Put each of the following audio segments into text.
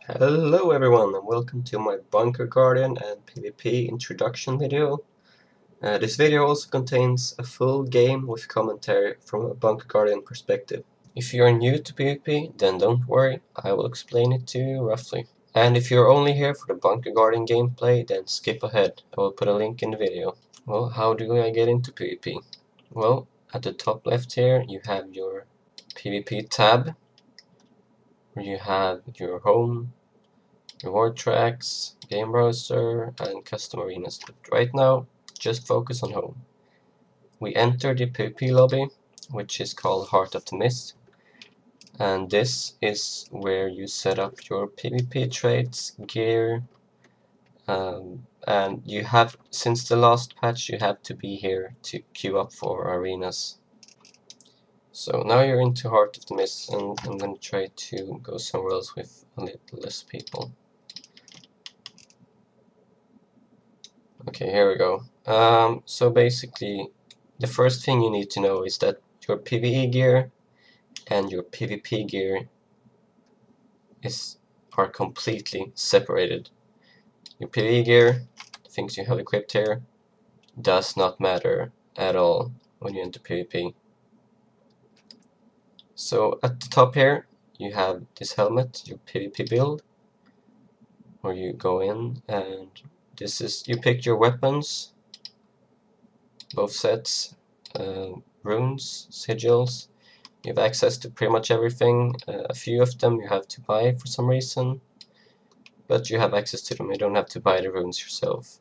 Hello everyone and welcome to my Bunker Guardian and PvP introduction video. This video also contains a full game with commentary from a Bunker Guardian perspective. If you are new to PvP, then don't worry, I will explain it to you roughly. And if you're only here for the Bunker Guardian gameplay, then skip ahead, I will put a link in the video. Well, how do I get into PvP? Well, at the top left here you have your PvP tab, where you have your home, reward tracks, game browser, and custom arenas. But right now, just focus on home. We enter the PvP lobby, which is called Heart of the Mist, and this is where you set up your PvP traits, gear, and you have, since the last patch, you have to be here to queue up for arenas. So now you're into Heart of the Mist, and I'm going to try to go somewhere else with a little less people. Okay, here we go. So basically, the first thing you need to know is that your PvE gear and your PvP gear are completely separated. Your PvE gear, the things you have equipped here, does not matter at all when you enter PvP. So at the top here, you have this helmet, your PvP build, where you go in and this is, you pick your weapons, both sets, runes, sigils. You have access to pretty much everything. A few of them you have to buy for some reason, but you have access to them. You don't have to buy the runes yourself.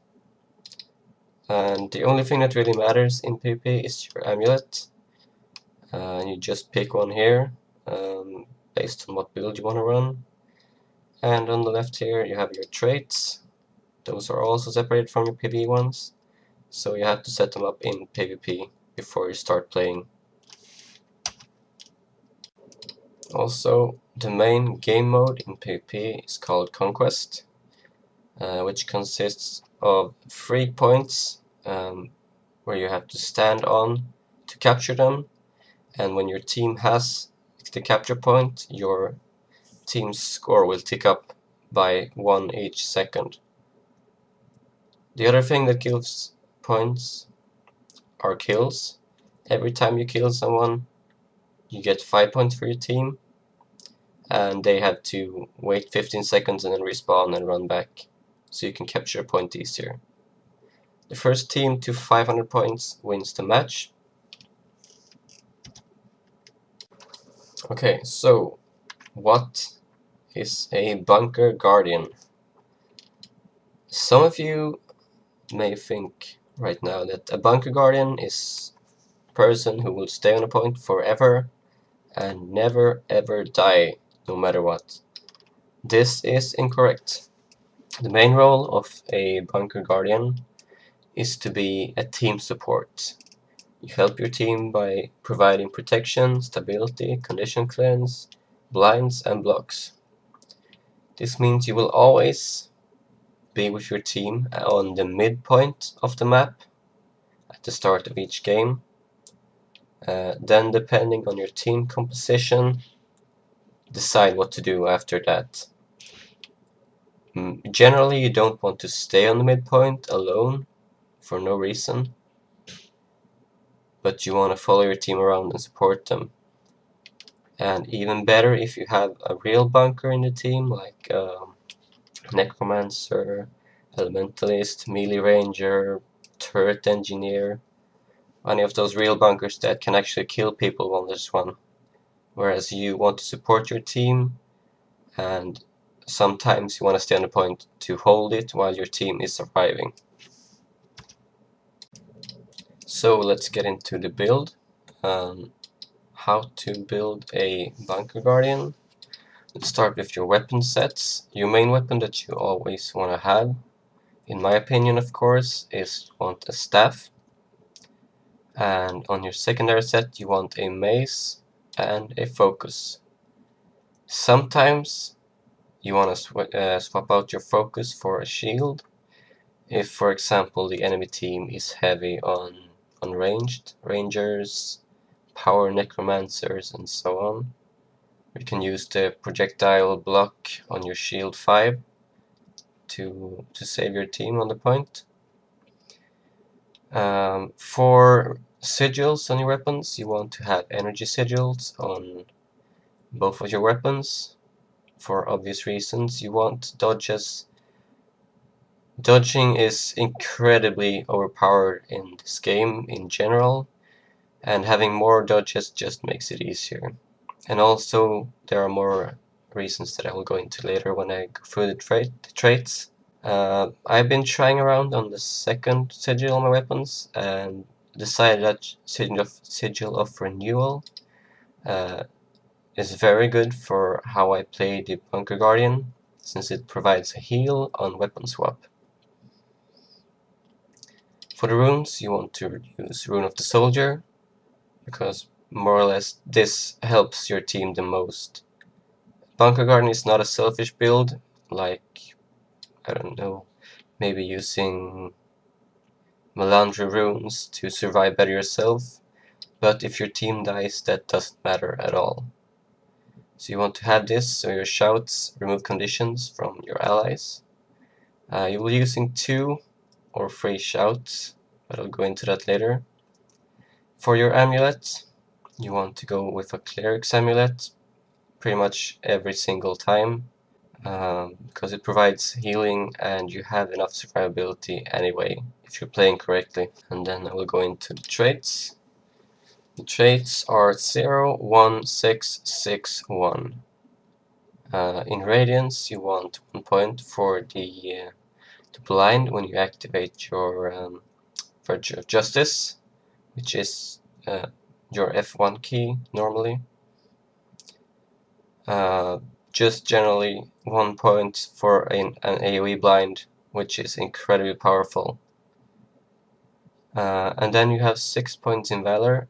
And the only thing that really matters in PvP is your amulet. You just pick one here, based on what build you want to run. And on the left here you have your traits. Those are also separated from your PvE ones, so you have to set them up in PvP before you start playing. Also, the main game mode in PvP is called Conquest, which consists of 3 points where you have to stand on to capture them, and when your team has the capture point, your team's score will tick up by 1 each second. The other thing that gives points are kills. Every time you kill someone, you get 5 points for your team, and they have to wait 15 seconds and then respawn and run back, so you can capture a point easier. The first team to 500 points wins the match. Okay, so what is a Bunker Guardian? Some of you may think right now that a Bunker Guardian is a person who will stay on a point forever and never ever die, no matter what. This is incorrect. The main role of a Bunker Guardian is to be a team support. You help your team by providing protection, stability, condition cleanse, blinds, and blocks. This means you will always be with your team on the midpoint of the map at the start of each game. Then, depending on your team composition, decide what to do after that. Generally, you don't want to stay on the midpoint alone for no reason, but you want to follow your team around and support them. And even better if you have a real bunker in the team, like Necromancer, Elementalist, Melee Ranger, Turret Engineer, any of those real bunkers that can actually kill people on this one. Whereas you want to support your team, and sometimes you want to stay on the point to hold it while your team is surviving. So let's get into the build. How to build a Bunker Guardian. Let's start with your weapon sets. Your main weapon that you always want to have, in my opinion of course, is you want a staff. And on your secondary set you want a mace and a focus. Sometimes you want to swap out your focus for a shield, if for example the enemy team is heavy on ranged, rangers, power necromancers, and so on. You can use the projectile block on your shield 5 to save your team on the point. For sigils on your weapons, you want to have energy sigils on both of your weapons. For obvious reasons, you want dodges. Dodging is incredibly overpowered in this game in general, and having more dodges just makes it easier. And also, there are more reasons that I will go into later when I go through the traits. I've been trying around on the second sigil on my weapons and decided that sigil of renewal is very good for how I play the Bunker Guardian, since it provides a heal on weapon swap. For the runes, you want to use Rune of the Soldier, because more or less this helps your team the most. Bunker Guardian is not a selfish build, like, I don't know, maybe using Melandra runes to survive better yourself, but if your team dies, that doesn't matter at all. So you want to have this so your shouts remove conditions from your allies. You will be using 2 or 3 shouts, but I'll go into that later. For your amulet, you want to go with a cleric's amulet pretty much every single time, because it provides healing and you have enough survivability anyway if you're playing correctly. And then I will go into the traits. The traits are 0, 1, 6, 6, 1. In Radiance, you want 1 point for the blind when you activate your Virtue of Justice, which is your F1 key normally. Just generally 1 point for an AoE blind, which is incredibly powerful. And then you have 6 points in Valor.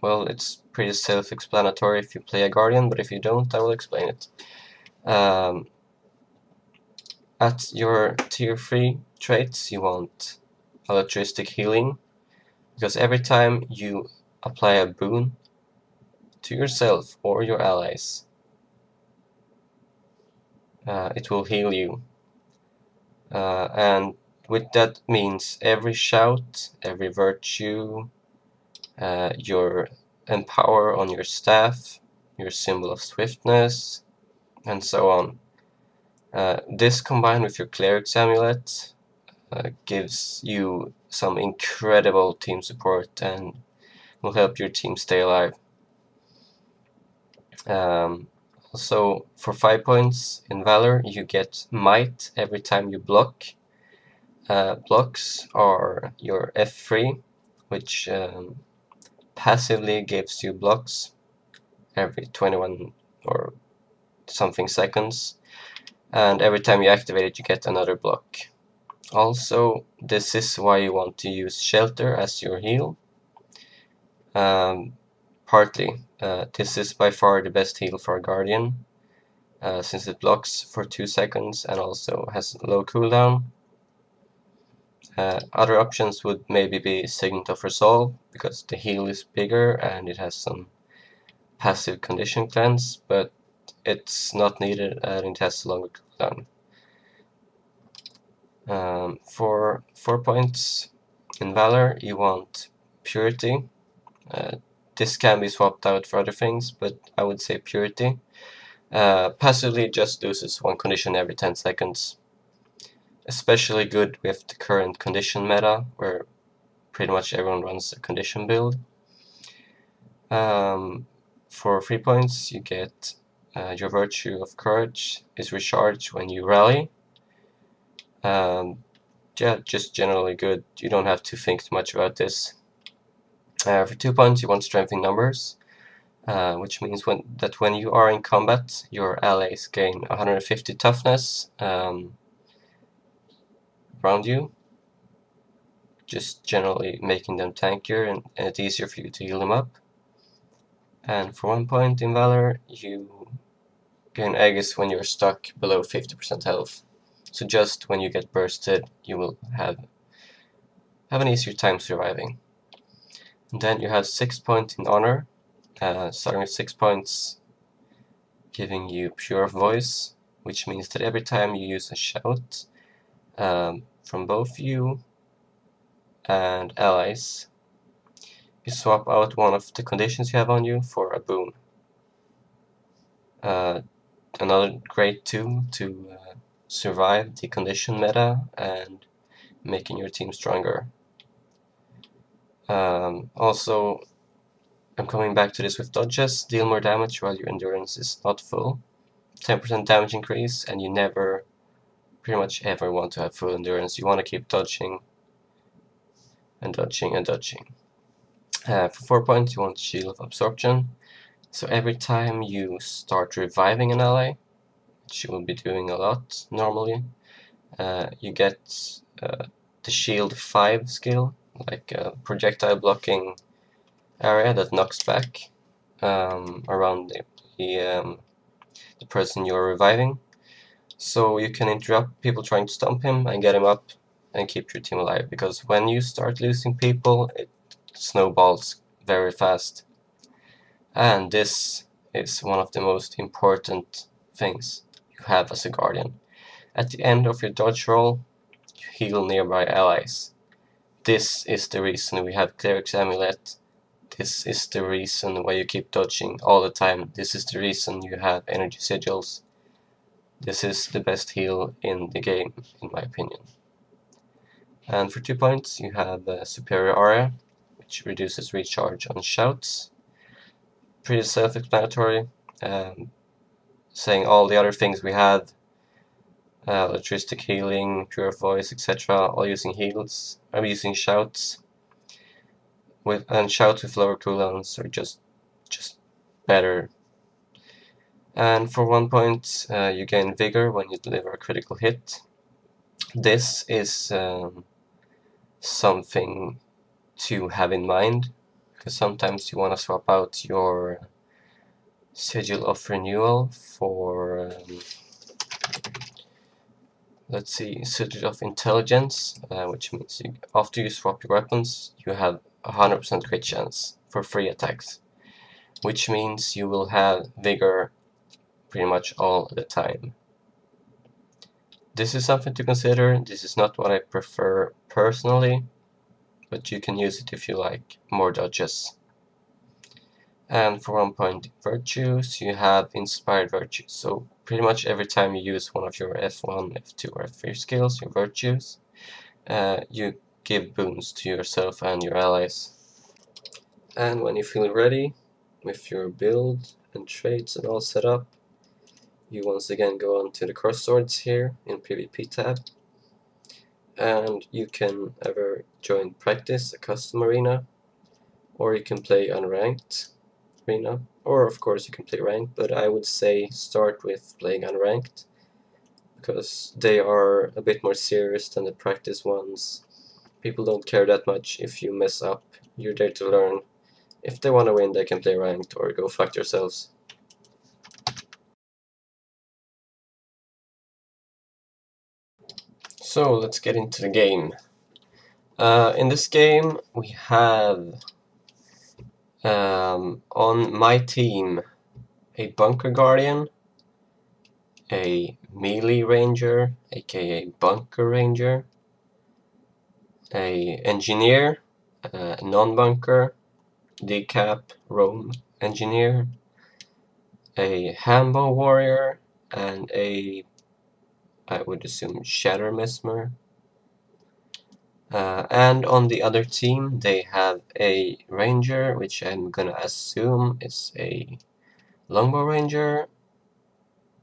Well, it's pretty self-explanatory if you play a Guardian, but if you don't, I will explain it. At your tier 3 traits, you want Altruistic Healing, because every time you apply a boon to yourself or your allies, it will heal you. And with that means every shout, every virtue, your empower on your staff, your symbol of swiftness, and so on. This combined with your cleric's amulet gives you some incredible team support and will help your team stay alive. Also, for 5 points in Valor, you get Might every time you block. Blocks are your F3, which passively gives you blocks every 21 or something seconds, and every time you activate it, you get another block. Also, this is why you want to use Shelter as your heal. Partly, this is by far the best heal for a Guardian, since it blocks for 2 seconds and also has low cooldown. Other options would maybe be Signet of Resolve, because the heal is bigger and it has some passive condition cleanse, but it's not needed and it has a longer cooldown. For 4 points in Valor, you want Purity. This can be swapped out for other things, but I would say Purity. Passively just loses 1 condition every 10 seconds. Especially good with the current condition meta, where pretty much everyone runs a condition build. For 3 points, you get your Virtue of Courage is recharged when you rally. Yeah, just generally good. You don't have to think too much about this. For 2 points, you want Strength in Numbers, which means when you are in combat, your allies gain 150 toughness around you, just generally making them tankier and it's easier for you to heal them up. And for 1 point in Valor, you gain Aegis when you're stuck below 50% health. So just when you get bursted, you will have an easier time surviving. And then you have 6 points in Honor. starting with 6 points, giving you pure voice, which means that every time you use a shout from both you and allies, you swap out one of the conditions you have on you for a boon. Another great tool to survive the condition meta and making your team stronger. Also, I'm coming back to this with dodges. Deal more damage while your endurance is not full. 10% damage increase, and you never, pretty much ever, want to have full endurance. You want to keep dodging and dodging and dodging. For 4 points, you want Shield of Absorption. So every time you start reviving an ally, which you will be doing a lot normally, you get the Shield 5 skill, like a projectile blocking area that knocks back around the person you're reviving. So you can interrupt people trying to stomp him and get him up and keep your team alive, because when you start losing people, it snowballs very fast. And this is one of the most important things you have as a guardian. At the end of your dodge roll, you heal nearby allies. This is the reason we have Cleric's Amulet. This is the reason why you keep dodging all the time. This is the reason you have energy sigils. This is the best heal in the game, in my opinion. And for 2 points, you have Superior Aura, which reduces recharge on shouts. Pretty self-explanatory, saying all the other things we had, electricity healing, pure voice, etc., all using heals. I'm using shouts, and shouts with lower cooldowns are just better. And for 1 point, you gain vigor when you deliver a critical hit. This is something to have in mind, because sometimes you want to swap out your Sigil of Renewal for, let's see, Sigil of Intelligence, which means after you swap your weapons, you have 100% crit chance for free attacks, which means you will have vigor pretty much all the time. This is something to consider. This is not what I prefer personally, but you can use it if you like more dodges. And for 1 point virtues, you have Inspired Virtues. So pretty much every time you use one of your F1, F2, or F3 skills, your virtues, you give boons to yourself and your allies. And when you feel ready, with your build and traits and all set up, you once again go on to the cross swords here in PvP tab, and you can either join practice, a custom arena, or you can play unranked arena, or of course you can play ranked, but I would say start with playing unranked, because they are a bit more serious than the practice ones. People don't care that much if you mess up, you're there to learn. If they want to win, they can play ranked or go fuck yourselves. So let's get into the game. In this game we have on my team a Bunker Guardian, a Melee Ranger, aka Bunker Ranger, a Engineer, Non-Bunker, Decap, Roam Engineer, a Hambo Warrior, and a, I would assume, Shatter Mesmer. And on the other team they have a Ranger, which I'm gonna assume is a Longbow Ranger.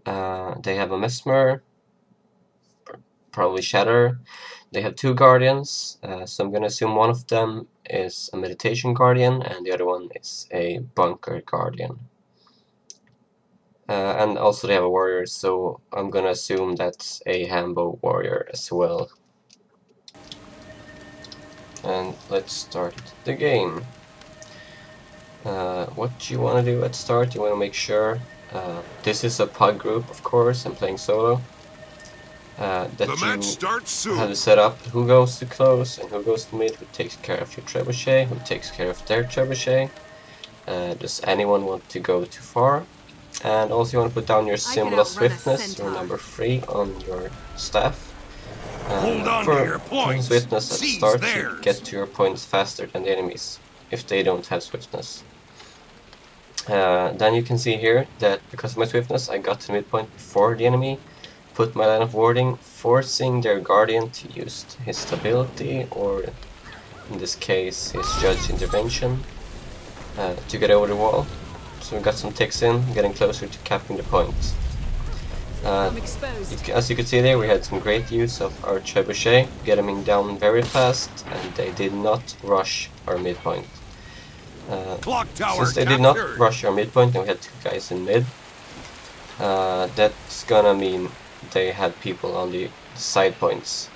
They have a Mesmer, probably Shatter. They have 2 Guardians, so I'm gonna assume one of them is a Meditation Guardian and the other one is a Bunker Guardian. And also they have a Warrior, so I'm gonna assume that's a Hambo Warrior as well. And let's start the game. What you want to do at start, you want to make sure this is a pug group, of course. I'm playing solo. That you have to set up who goes to close and who goes to mid, who takes care of your trebuchet, who takes care of their trebuchet. Does anyone want to go too far? And also you want to put down your symbol of swiftness, your number 3 on your staff. For swiftness at the start, you get to your points faster than the enemies, if they don't have swiftness. Then you can see here that because of my swiftness I got to midpoint before the enemy, put my line of warding, forcing their guardian to use his stability, or in this case his judge intervention, to get over the wall. So we got some ticks in, getting closer to capping the point. As you can see there, we had some great use of our trebuchet, getting down very fast, and they did not rush our midpoint. Since they did not rush our midpoint and we had 2 guys in mid, that's gonna mean they had people on the side points.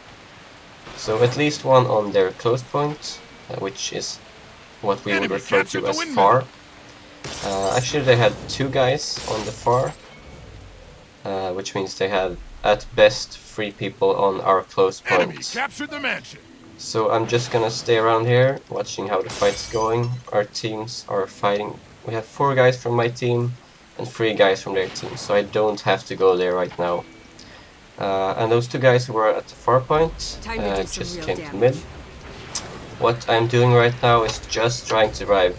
So at least one on their close point, which is what we would refer to as far. Actually they had 2 guys on the far, which means they had at best 3 people on our close point. So I'm just gonna stay around here, watching how the fight's going. Our teams are fighting. We have 4 guys from my team and 3 guys from their team, so I don't have to go there right now. And those 2 guys who were at the far point just came to mid. What I'm doing right now is just trying to survive.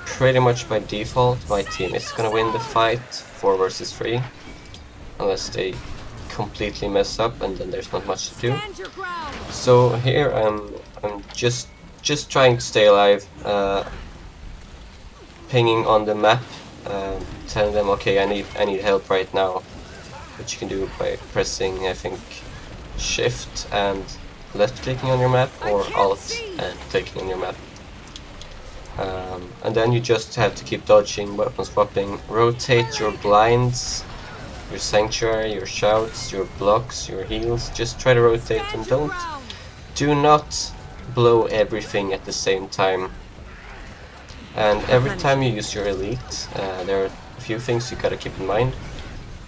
Pretty much by default, my team is gonna win the fight 4 versus 3, unless they completely mess up, and then there's not much to do. So here I'm just trying to stay alive, pinging on the map, telling them, okay, I need help right now, which you can do by pressing, I think, Shift and left clicking on your map, or Alt and clicking on your map. And then you just have to keep dodging, weapon swapping, rotate your blinds, your sanctuary, your shouts, your blocks, your heals. Just try to rotate them. Do not blow everything at the same time. And every time you use your elite, there are a few things you gotta keep in mind.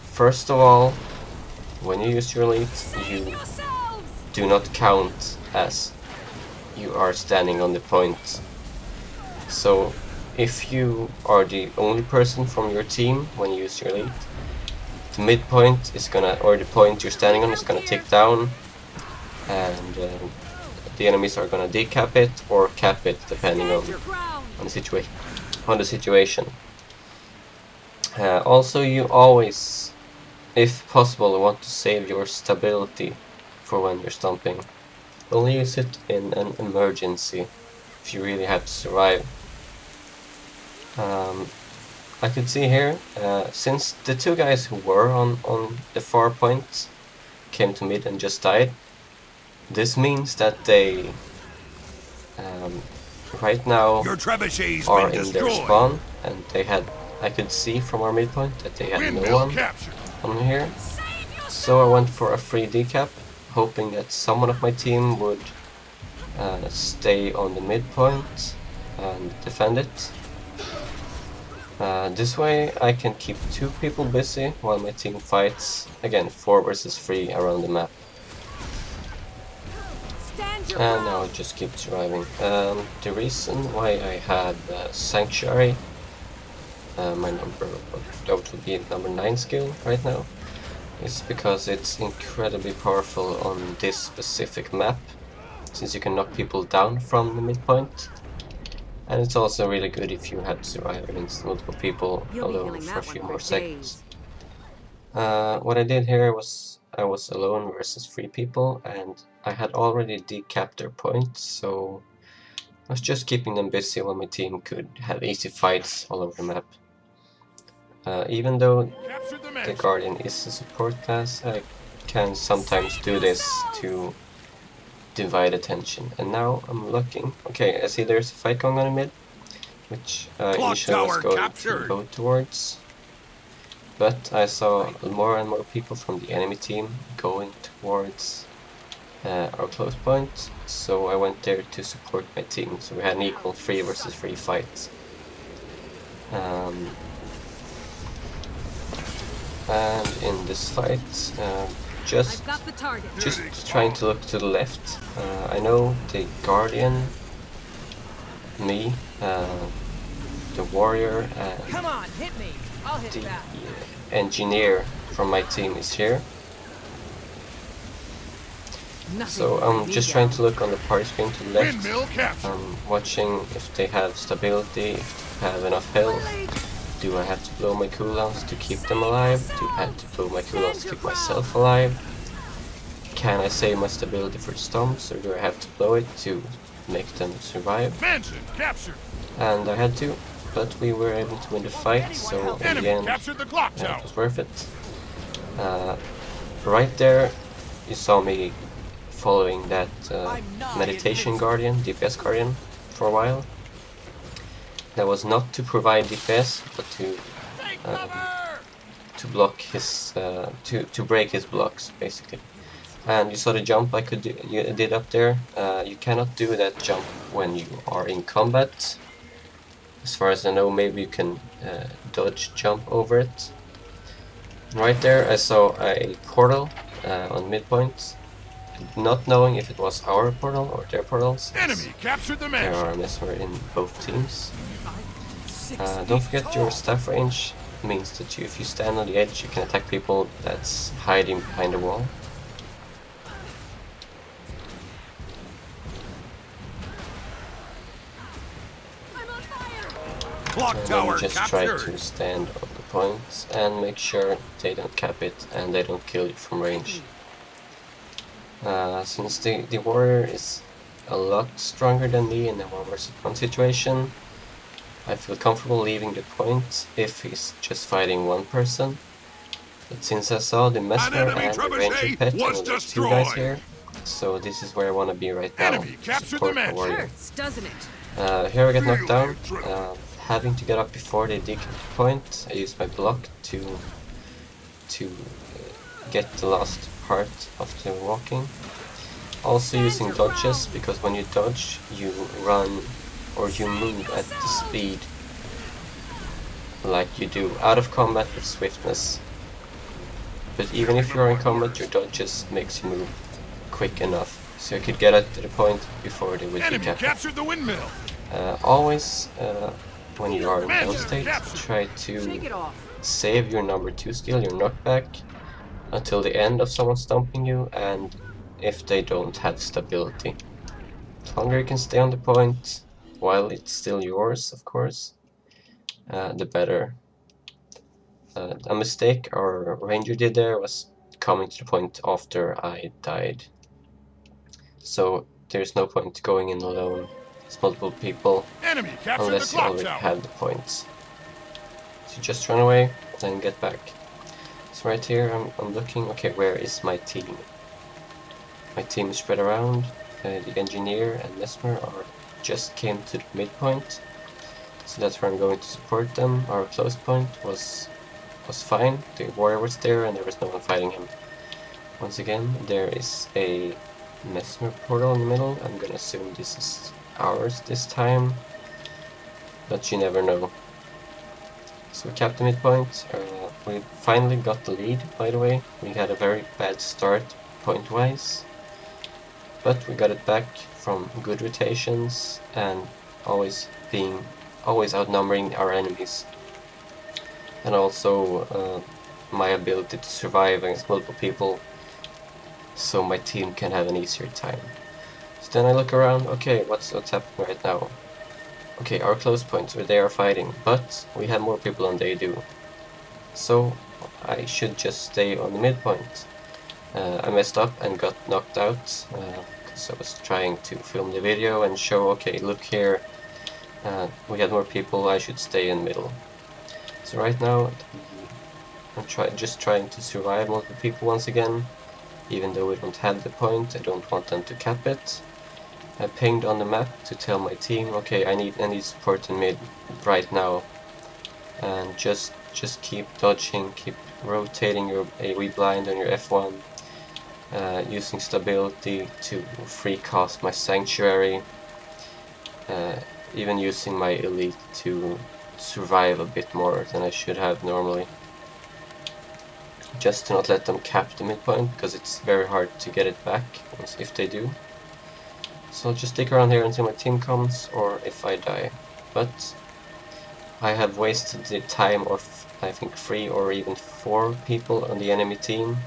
First of all, when you use your elite, you do not count as you are standing on the point. So if you are the only person from your team when you use your elite, the midpoint is gonna, or the point you're standing on is gonna tick down, and the enemies are gonna decap it or cap it depending on the situation. Also, you always, if possible, want to save your stability for when you're stomping. Only use it in an emergency, if you really have to survive. I could see here, since the 2 guys who were on the far point came to mid and just died, this means that they right now are in their spawn, and they had, I could see from our midpoint that they had no one on here. So I went for a free decap, hoping that someone of my team would stay on the midpoint and defend it. This way I can keep 2 people busy while my team fights, again, 4 versus 3 around the map. And now I just keep surviving. The reason why I had Sanctuary, my number, that would be number 9 skill right now, is because it's incredibly powerful on this specific map, since you can knock people down from the midpoint. And it's also really good if you had to survive against multiple people alone for a few more seconds. What I did here was I was alone versus 3 people, and I had already decapped their points, so I was just keeping them busy while my team could have easy fights all over the map. Even though the Guardian is a support class, I can sometimes do this to divide attention. And now I'm looking. Okay, I see there's a fight going on in mid, which initially I was going to go towards. But I saw more and more people from the enemy team going towards our close point, so I went there to support my team. So we had an equal 3 versus 3 fight. And in this fight, just trying to look to the left. I know the Guardian, me, the warrior Come on, hit me. I'll hit the back. engineer from my team is here. So I'm just trying to look on the party screen to the left. I'm watching if they have stability, if they have enough health. Do I have to blow my cooldowns to keep them alive? Do I have to blow my cooldowns to keep myself alive? Can I save my stability for stomps, or do I have to blow it to make them survive? And I had to, but we were able to win the fight, so in the end it was worth it. Right there you saw me following that meditation guardian, DPS guardian, for a while. That was not to provide DPS, but to block his to break his blocks, basically. And you saw the jump I did up there. You cannot do that jump when you are in combat. As far as I know, maybe you can dodge jump over it. Right there I saw a portal on midpoint. Not knowing if it was our portal or their portals. Enemy captured the There mansion. are Mesmer in both teams. Don't forget your staff range means that if you stand on the edge you can attack people that's hiding behind the wall. Clock And then tower you just try to stand on the points and make sure they don't cap it and they don't kill you from range. Since the warrior is a lot stronger than me in a 1 vs 1 situation, I feel comfortable leaving the point if he's just fighting one person. But since I saw the Mesmer and the Ranger pet and the 2 guys here, so this is where I want to be right now, to support the warrior. Here I get knocked down, having to get up before they dig into point. I use my block to get the last part of the walking. Also using dodges, because when you dodge you run or you move at the speed like you do out of combat with swiftness. But even if you're in combat, your dodges makes you move quick enough so you could get at the point before they would be captured. the windmill. Always when you are in those states, try to save your number 2 skill, your knockback, until the end of someone stomping you, and if they don't have stability. The longer you can stay on the point, while it's still yours, of course, the better. A mistake our ranger did there was coming to the point after I died. So there's no point going in alone. It's multiple people, unless you already have the points. So just run away, then get back. So right here I'm looking, okay, where is my team? My team is spread around. The engineer and Mesmer just came to the midpoint, so that's where I'm going to support them. Our close point was fine. The warrior was there and there was no one fighting him. Once again, there is a Mesmer portal in the middle. I'm gonna assume this is ours this time, but you never know. So we capped the midpoint. We finally got the lead, by the way. We had a very bad start point-wise, but we got it back from good rotations and always outnumbering our enemies, and also my ability to survive against multiple people, so my team can have an easier time. So then I look around, okay, what's happening right now? Okay, our close points where they are fighting, but we have more people than they do, so I should just stay on the midpoint. I messed up and got knocked out because I was trying to film the video and show, okay, look here, we had more people, I should stay in the middle. So right now I'm just trying to survive multiple people once again, even though we don't have the point. I don't want them to cap it. I pinged on the map to tell my team, okay, I need support in mid right now, and just keep dodging, keep rotating your AoE blind on your F1, using stability to free cast my sanctuary, even using my elite to survive a bit more than I should have normally, just to not let them cap the midpoint, because it's very hard to get it back if they do. So I'll just stick around here until my team comes, or if I die. But I have wasted the time of, I think, 3 or even 4 people on the enemy team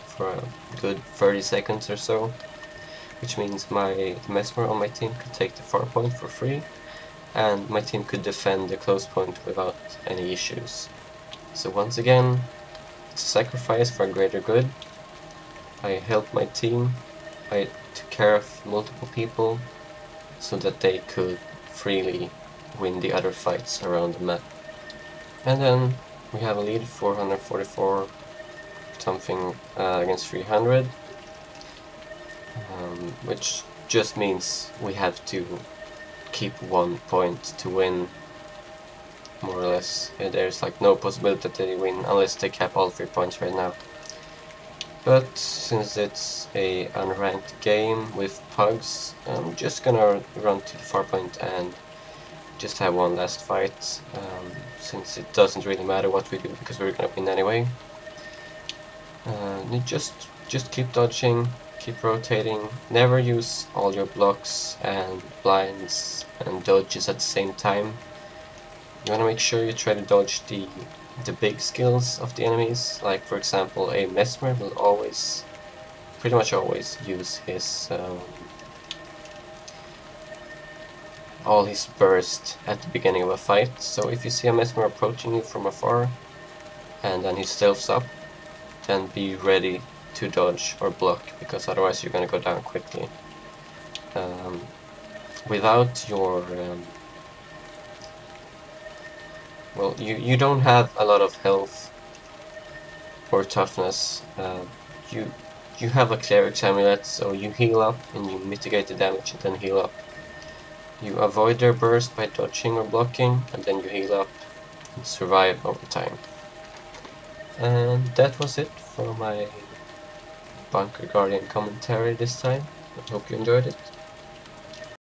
for a good 30 seconds or so, which means the Mesmer on my team could take the far point for free, and my team could defend the close point without any issues. So once again, it's a sacrifice for a greater good. I helped my team, I took care of multiple people, so that they could freely win the other fights around the map. And then we have a lead, 444 something against 300, which just means we have to keep 1 point to win, more or less. There's like no possibility that they win unless they cap all 3 points right now. But since it's a unranked game with pugs, I'm just gonna run to the far point and just have one last fight, since it doesn't really matter what we do because we're gonna win anyway. You just keep dodging, keep rotating, never use all your blocks and blinds and dodges at the same time. You wanna make sure you try to dodge the big skills of the enemies, like for example a Mesmer will always, pretty much always, use his all his burst at the beginning of a fight. So if you see a Mesmer approaching you from afar and then he stealths up, then be ready to dodge or block, because otherwise you're gonna go down quickly. Without your well, you don't have a lot of health or toughness. You have a cleric's amulet, so you heal up and you mitigate the damage and then heal up. You avoid their burst by dodging or blocking, and then you heal up and survive over time. And that was it for my Bunker Guardian commentary this time. I hope you enjoyed it.